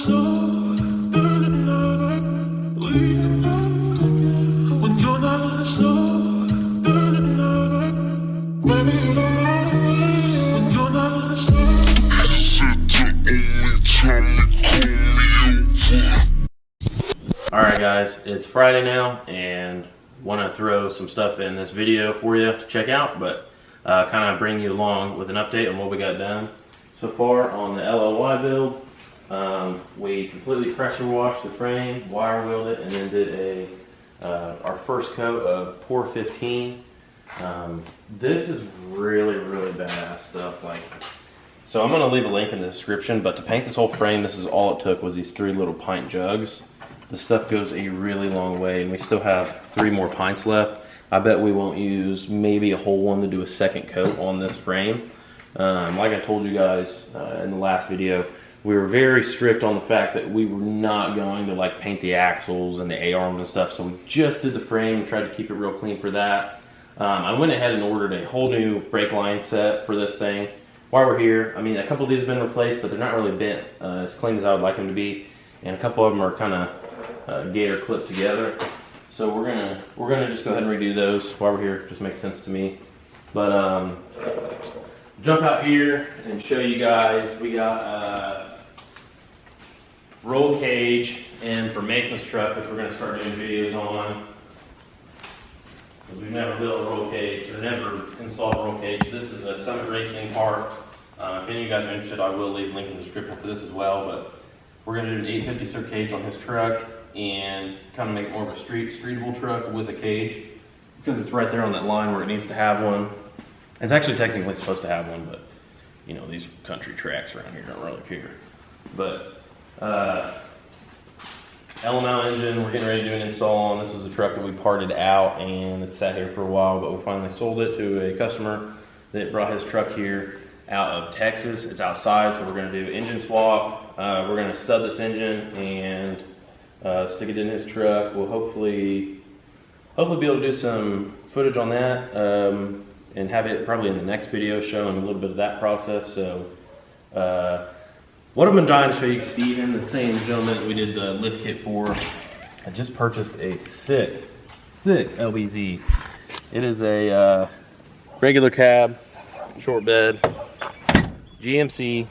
Alright guys, it's Friday now and want to throw some stuff in this video for you to check out, but kind of bring you along with an update on what we got done so far on the LLY build. We completely pressure washed the frame, wire wheeled it, and then did our first coat of Pour 15. This is really badass stuff. So I'm going to leave a link in the description, but to paint this whole frame, this is all it took was these 3 little pint jugs. This stuff goes a really long way, and we still have 3 more pints left. I bet we won't use maybe a whole one to do a second coat on this frame. Like I told you guys in the last video, we were very strict on the fact that we were not going to paint the axles and the A-arms and stuff, so we just did the frame and tried to keep it real clean for that. I went ahead and ordered a whole new brake line set for this thing. While we're here, I mean, a couple of these have been replaced, but they're not really bent as clean as I would like them to be, and a couple of them are kind of gator clipped together. So we're gonna just go ahead and redo those while we're here. It just makes sense to me. But jump out here and show you guys. We got roll cage in for Mason's truck, which we're gonna start doing videos on. We've never built a roll cage or never installed a roll cage. This is a Summit Racing part. If any of you guys are interested, I will leave a link in the description for this as well. But we're gonna do an 850 cert cage on his truck and kind of make it more of a streetable truck with a cage, because it's right there on that line where it needs to have one. It's actually technically supposed to have one, but you know, these country tracks around here don't really care. But LML engine, we're getting ready to do an install on. This is a truck that we parted out and it's sat here for a while, but we finally sold it to a customer that brought his truck here out of Texas. It's outside, so we're going to do engine swap. We're going to stud this engine and stick it in his truck. We'll hopefully be able to do some footage on that and have it probably in the next video showing a little bit of that process. So what I've been dying to show you, Steven, the same gentleman that we did the lift kit for, I just purchased a sick LBZ. It is a regular cab, short bed, GMC,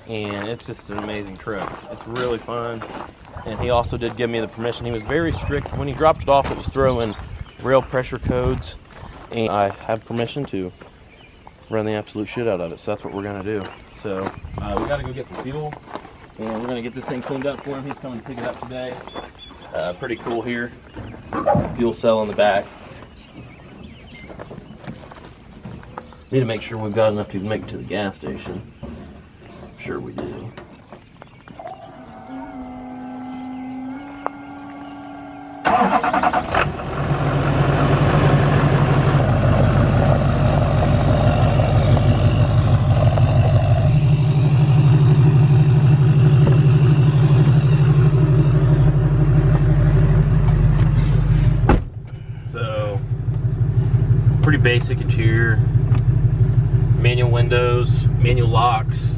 and it's just an amazing truck. It's really fun. And he also did give me the permission. He was very strict. When he dropped it off, it was throwing rail pressure codes, and I have permission to run the absolute shit out of it. So that's what we're gonna do. So we gotta go get some fuel, and we're gonna get this thing cleaned up for him. He's coming to pick it up today. Pretty cool here. Fuel cell in the back. Need to make sure we've got enough to make it to the gas station. I'm sure we do. So, pretty basic interior. Manual windows, manual locks.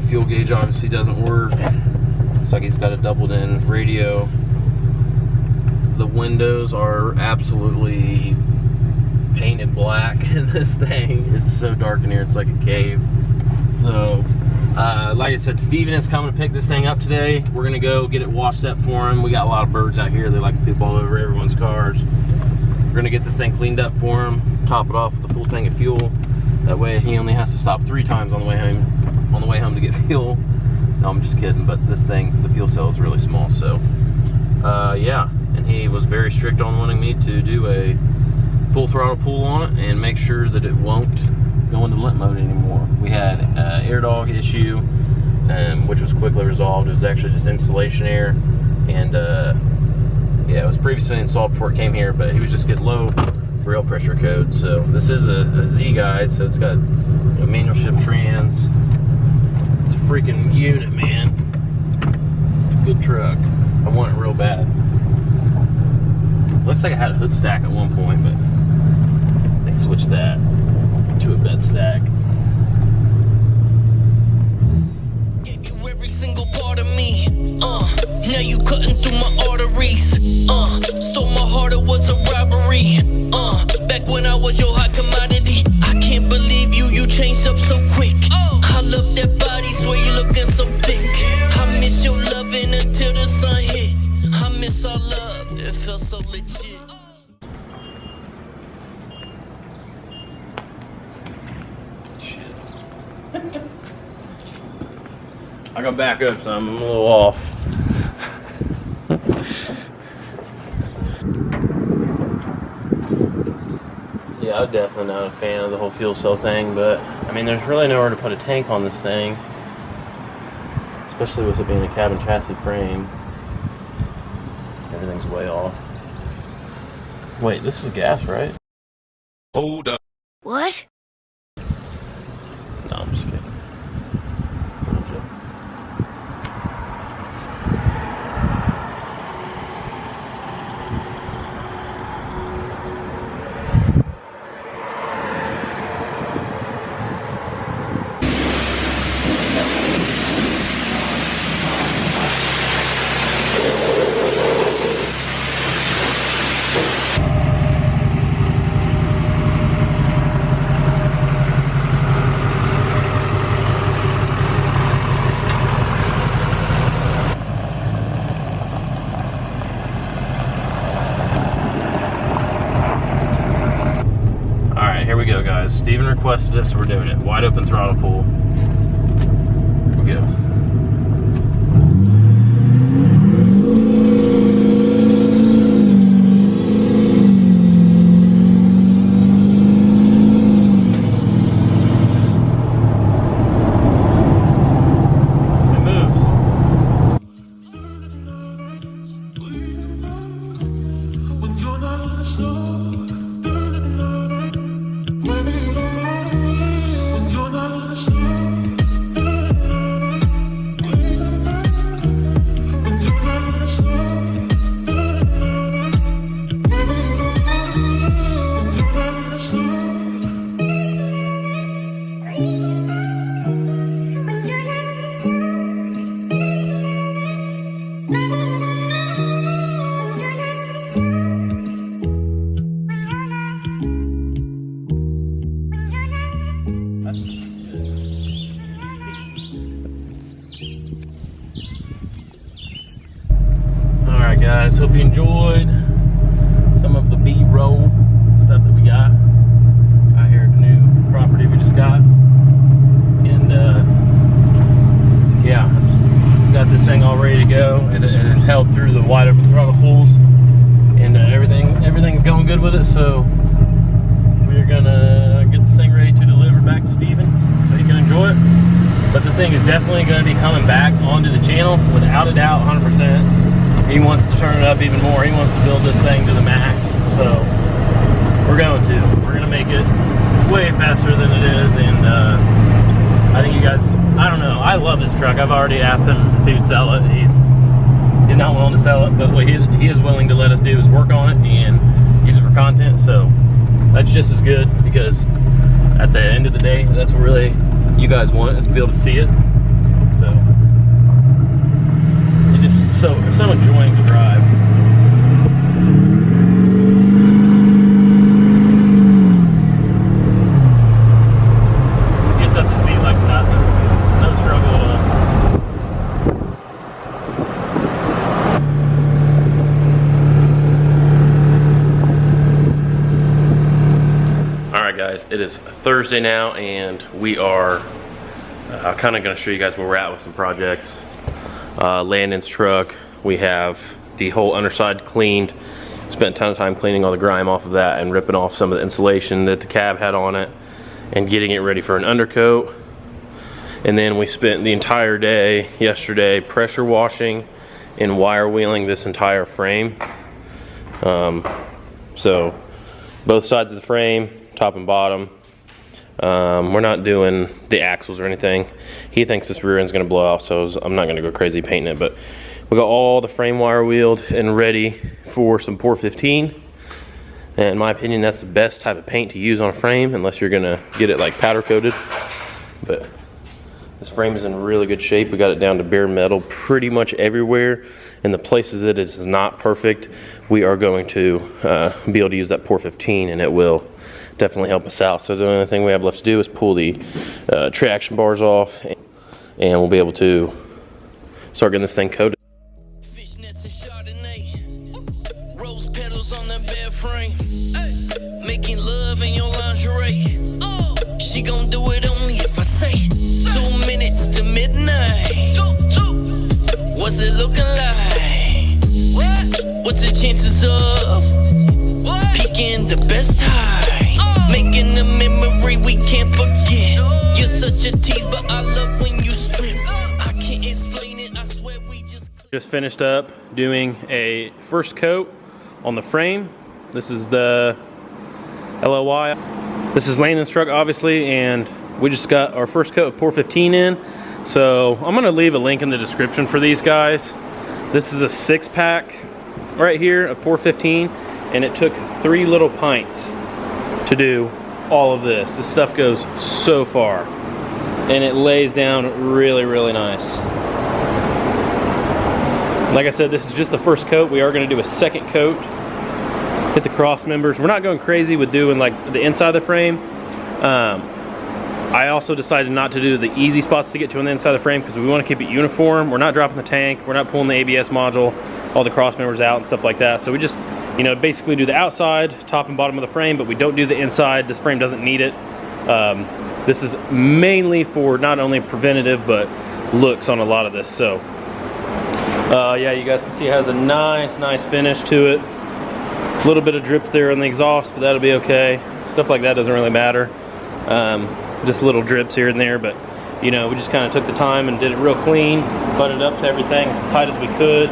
Fuel gauge obviously doesn't work. Looks like he's got a doubled in radio. The windows are absolutely painted black in this thing. It's so dark in here, it's like a cave. So, like I said, Steven is coming to pick this thing up today. We're gonna go get it washed up for him. We got a lot of birds out here. They like to poop all over everyone's cars. We're gonna get this thing cleaned up for him, top it off with a full tank of fuel. That way he only has to stop 3 times on the way home to get fuel. No, I'm just kidding, but this thing, the fuel cell is really small. So, yeah. And he was very strict on wanting me to do a full throttle pull on it and make sure that it won't go into limp mode anymore. We had an air dog issue, which was quickly resolved. It was actually just installation error, and yeah, it was previously installed before it came here, but he was just getting low rail pressure codes. So this is a Z, guys, so it's got a manual shift trans. It's a freaking unit, man. It's a good truck. I want it real bad. Looks like I had a hood stack at one point, but they switched that to a bed stack. through my arteries. Stole my heart, it was a robbery. Back when I was your hot commodity. I can't believe you changed up so quick. I love that body, swear you looking so thick. I miss your loving until the sun hit. I miss our love, it felt so legit. Shit. I got back up some, I'm a little off. Yeah, I'm definitely not a fan of the whole fuel cell thing, but I mean, there's really nowhere to put a tank on this thing, especially with it being a cabin chassis frame. Everything's way off. Wait, this is gas, right? Hold up. What? No, I'm just kidding. Here we go, guys. Steven requested this, so we're doing it. Wide open throttle pull. Here we go. Alright guys, hope you enjoyed some of the B-roll stuff that we got out here at the new property we just got. And yeah, got this thing all ready to go. It has held through the wide open throttle pulls, and everything's going good with it, so we're gonna get this thing ready to deliver back to Steven so he can enjoy it. But this thing is definitely going to be coming back onto the channel without a doubt, 100%. He wants to turn it up even more. He wants to build this thing to the max. So we're going to make it way faster than it is. And I think you guys, I don't know, I love this truck. I've already asked him if he would sell it. He's not willing to sell it, but what he is willing to let us do is work on it and use it for content. So that's just as good, because at the end of the day, that's what really you guys want, is to be able to see it. So it's just so enjoying to drive. It gets up to speed like nothing. No struggle at all. Alright guys, it is Thursday now, and we are kind of going to show you guys where we're at with some projects. Landon's truck, we have the whole underside cleaned. Spent a ton of time cleaning all the grime off of that and ripping off some of the insulation that the cab had on it and getting it ready for an undercoat. And then we spent the entire day yesterday pressure washing and wire wheeling this entire frame. So both sides of the frame, top and bottom. We're not doing the axles or anything. He thinks this rear end's gonna blow out, so I'm not gonna go crazy painting it, but we got all the frame wire wheeled and ready for some Pour 15. And in my opinion, that's the best type of paint to use on a frame, unless you're gonna get it like powder coated. But This frame is in really good shape. We got it down to bare metal pretty much everywhere. In the places that it is not perfect, we are going to be able to use that Pour 15, and it will definitely help us out. So the only thing we have left to do is pull the traction bars off, and we'll be able to start getting this thing coated. Fishnets and Chardonnay, rose petals on the bed frame, making love in your lingerie. She gon' do it only if I say 2 minutes to midnight. What's it looking like? What's the chances of peeking the best time? Making a memory we can't forget. You're such a tease, but I love when you strip. I can't explain it, I swear we Just finished up doing a first coat on the frame. This is the LOY. This is Landon's truck, obviously, and we just got our first coat of Pour 15 in. So I'm gonna leave a link in the description for these guys. This is a 6-pack right here of Pour 15, and it took 3 little pints to do all of this. This stuff goes so far, and it lays down really, really nice. Like I said, this is just the first coat. We are gonna do a second coat, hit the cross members. We're not going crazy with doing like the inside of the frame. I also decided not to do the easy spots to get to on the inside of the frame because we want to keep it uniform. We're not dropping the tank, we're not pulling the ABS module, all the cross members out and stuff like that. So we just, you know, basically do the outside, top and bottom of the frame, but we don't do the inside. This frame doesn't need it. This is mainly for not only preventative, but looks on a lot of this. So yeah, you guys can see it has a nice finish to it. A little bit of drips there on the exhaust, but that'll be okay. Stuff like that doesn't really matter. Just little drips here and there, but you know, we just kind of took the time and did it real clean, butted up to everything as tight as we could.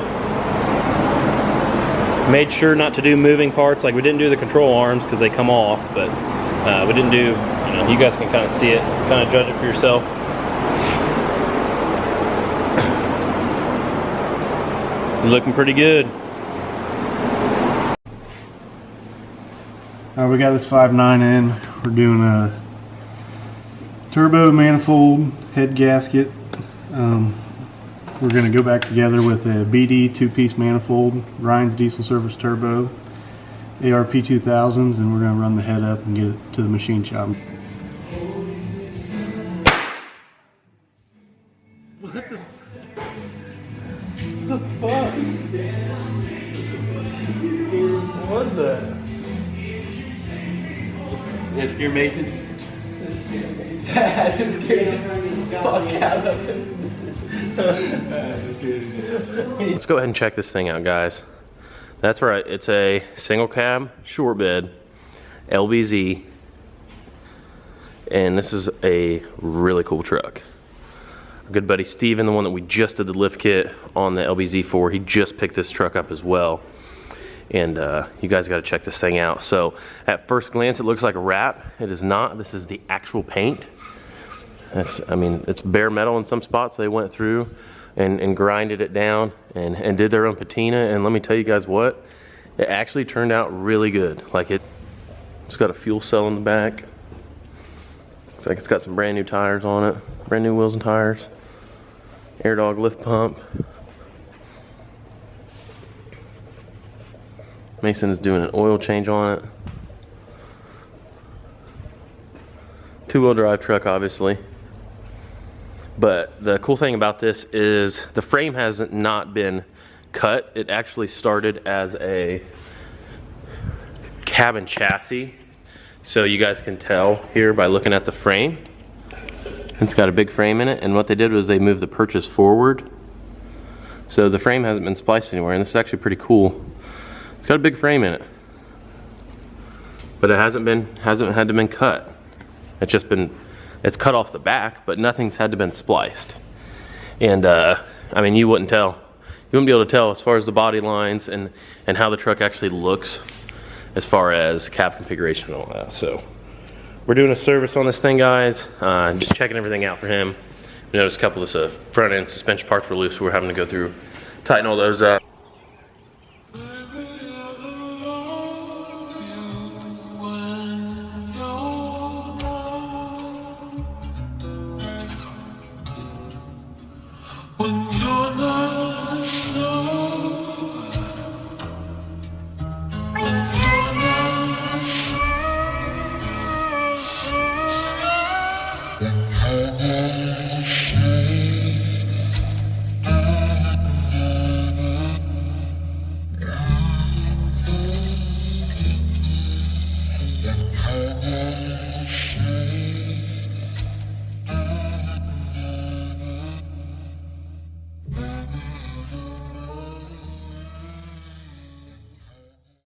Made sure not to do moving parts, like we didn't do the control arms because they come off, but we didn't do, you know, you guys can kind of see it, kind of judge it for yourself. Looking pretty good. We got this 5.9 in. We're doing a turbo manifold head gasket. We're going to go back together with a BD 2-piece manifold, Ryan's diesel service turbo, ARP 2000s, and we're going to run the head up and get it to the machine shop. What the fuck? What was that? That scared Mason? That scared the fuck out of him. Let's go ahead and check this thing out, guys. That's right, it's a single cab short bed LBZ, and this is a really cool truck. Our good buddy Steven, the one that we just did the lift kit on the LBZ for, he just picked this truck up as well. And you guys got to check this thing out. So at first glance it looks like a wrap. It is not. This is the actual paint. I mean, it's bare metal in some spots. They went through and grinded it down and did their own patina, and let me tell you guys what, it actually turned out really good. Like it's got a fuel cell in the back. Looks like it's got some brand new tires on it, brand new wheels and tires, air dog lift pump. Mason is doing an oil change on it. 2-wheel drive truck, obviously. But the cool thing about this is the frame has not been cut. It actually started as a cabin chassis. So you guys can tell here by looking at the frame. It's got a big frame in it, and what they did was they moved the purchase forward. So the frame hasn't been spliced anywhere, and this is actually pretty cool. It's got a big frame in it, but it hasn't had to been cut. It's cut off the back, but nothing's had to been spliced. And I mean, you wouldn't be able to tell as far as the body lines and how the truck actually looks as far as cab configuration and all that. So we're doing a service on this thing, guys. Just checking everything out for him. We noticed a couple of the front end suspension parts were loose, so we're having to go through, tighten all those up.